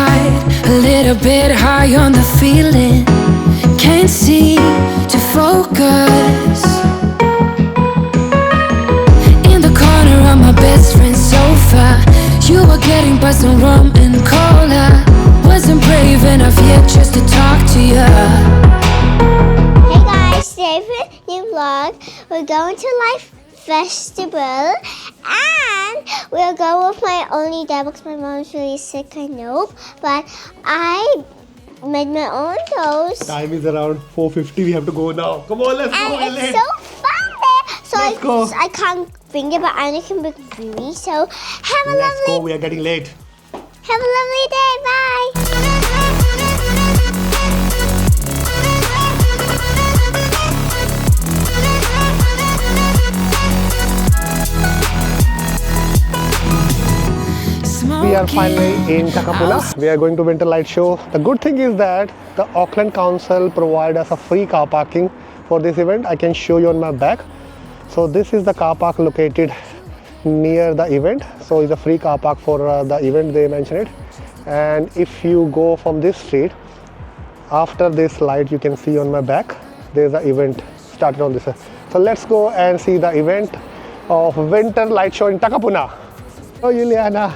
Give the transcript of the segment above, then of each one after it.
outside, a little bit high on the feeling. Can't seem to focus. In the corner of my best friend's sofa, you were getting by some rum and cola. Wasn't brave enough yet just to talk to you. Hey guys, today for a new vlog. We're going to Life Festival and we'll go with my only dad because my mom's really sick, I know. But I made my own toast. Time is around 4:50. We have to go now. Come on, let's go. And it's so fun there. So let's go. I can't bring it, but I can bring me. So have a Let's lovely go. We are getting late. Have a lovely day. Bye. We are finally in Takapuna. We are going to Winter Light Show. The good thing is that the Auckland Council provide us a free car parking for this event. I can show you on my back. So this is the car park located near the event. So it's a free car park for the event, they mention it. And if you go from this street, after this light you can see on my back, there's an event started on this. So let's go and see the event of Winter Light Show in Takapuna. Oh, Juliana.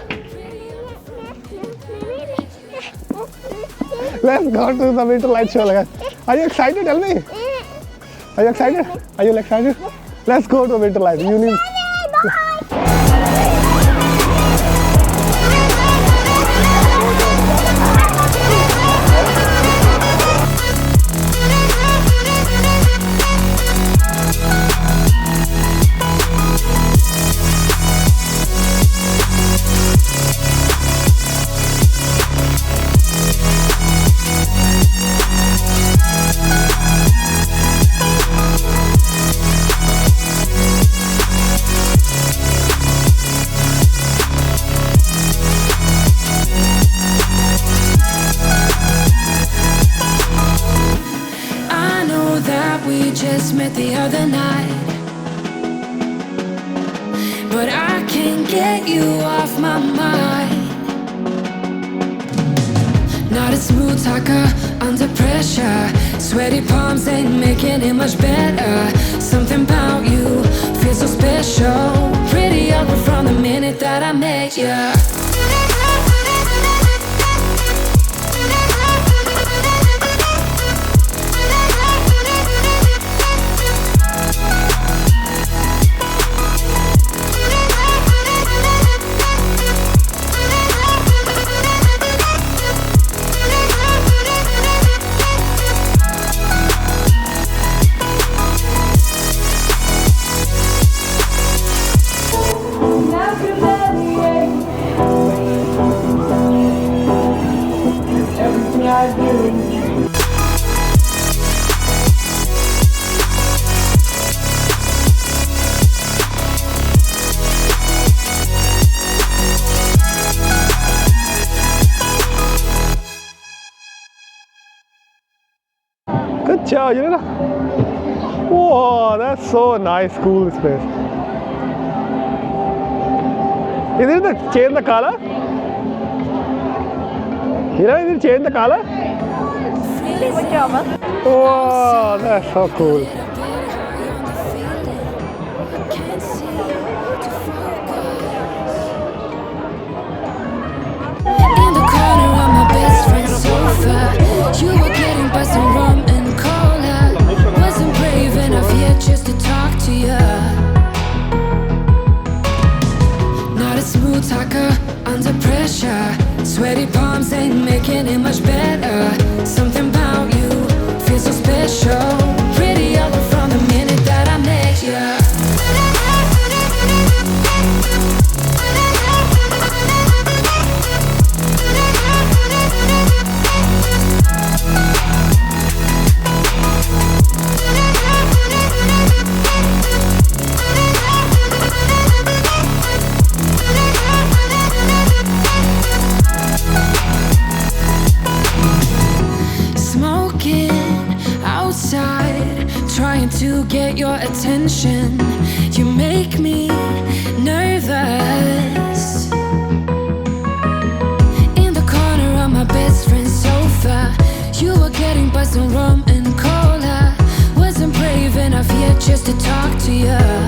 Let's go to the Winter Light Show. Are you excited? Tell me. Are you excited? Are you excited? Let's go to the Winter Light. You need. Just met the other night, but I can't get you off my mind. Not a smooth talker under pressure. Sweaty palms ain't making it much better. Something about you feels so special. Pretty over from the minute that I met you. Good job, you know. Whoa, that's so nice, cool space. Is it the change the color? You know, is it change the color? Good job. Whoa, that's so cool. In the corner of my best friend's sofa, you were getting by some rum and cola. Wasn't brave enough yet just to talk to you. Not a smooth talker under pressure. Sweaty palms ain't making it much better. Something about you feels so special. Pretty over from the minute that I met you. Trying to get your attention. You make me nervous. In the corner of my some rum and cola. Wasn't brave enough yet just to talk to you.